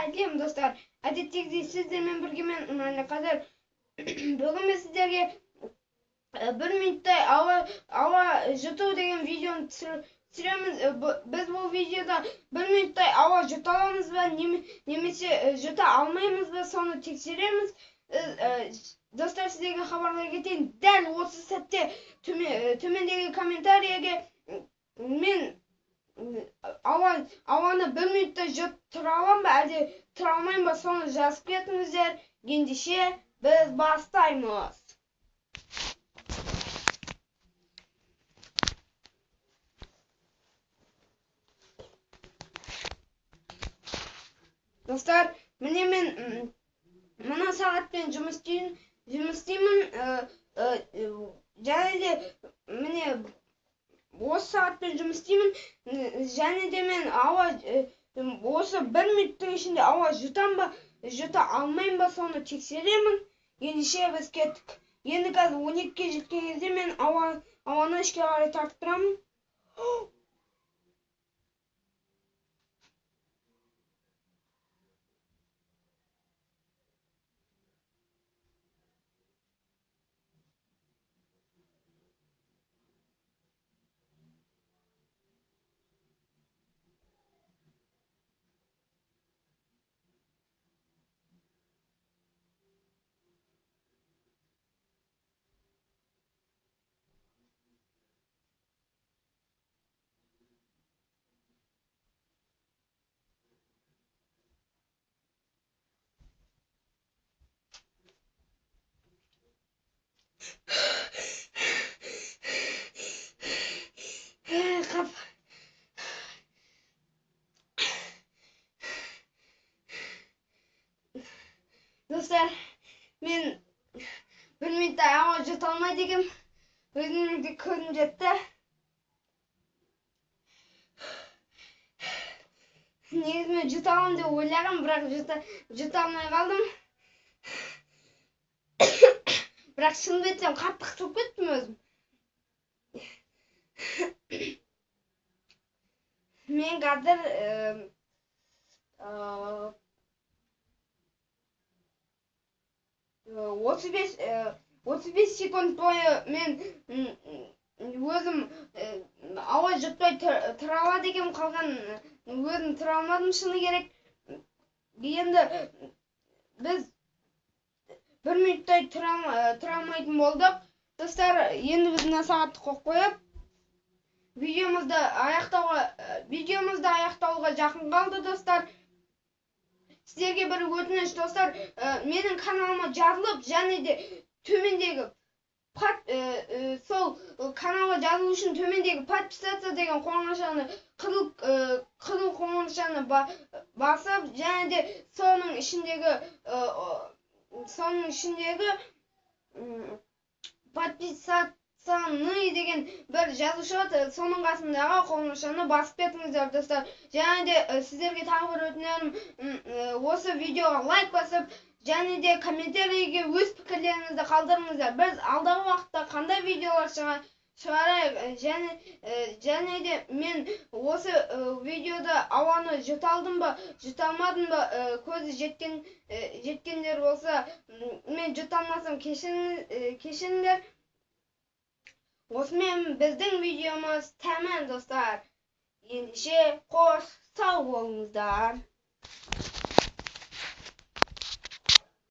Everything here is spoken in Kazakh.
айтайын достар. Әдеттегідей сіздермен бірге мен қазір бүгін мен сіздерге 1 минуттай ауа жұту деген видеоны түсіреміз. Біз бұл видеода 1 минуттай ауа жұта аламыз ба, немесе жұта алмаймыз ба, соны тексереміз. Достар, сіздерге хабарлай кетейін, дәл осы сәтте төмендегі комментарияға мен ауаны 1 минутта жұтып тұра аламын ба, әлде тұра алмаймын ба, соны жазып кетіңіздер. Ендеше біз бастаймыз. Достар, міне мен мына сағатпен жұмыс істеймін. Және де міне осы сағатпен жұмыс істеймін. Және де мен осы 1 минуттың ішінде ауа жұтам ба, жұта алмаймын ба, соны тексеремін. Ендеше біз кеттік. Енді қазір 12-ге жеткен кезде мен ауаны ішке қарай тартып тұрамын. Dostlar, men 1 minutta ауа жұта алмайды екем. Өзімнің де көзім жетті. Негізі мен жұта аламын деп ойлағам, бірақ жұта алмай қалдым. Бірақ шынымды айтсам, қатты қысылып кеттім өзім. Мен қазір 35 секунд бойы мен өзім ауа жұтпай тұра алады екем, қалған өзім тұра алмадым, шыны керек. Енді біз 1 минуттай тұра алмайтын болдық. Достар, енді біз мына сағатты қойып қойып, видеомызды аяқтауға жақын қалды, достар. Сіздерге бір өтініш, достар, менің каналыма жазылып, және де төмендегі сол каналға жазылу үшін төмендегі подписаться деген қоңырашаны, қызыл қоңырашаны басып, және де соның ішіндегі подписаться деген бір жазушы бар, соның қасындағы қоңырашаны басып кетіңіздер, достар. Және де сіздерге тағы бір өтінерім, осы видеоға лайк басып, және де комментарийге өз пікірлеріңізді қалдырыңыздар. Біз алдағы уақытта қандай видеолар шығарайық, және де мен осы видеода ауаны жұта алдым ба, жұта алмадым ба, көзі жеткендер болса, мен жұта алмасам кешіріңдер. Осымен біздің видеомыз тәмам, достар. Ендеше қош сау болыңыздар.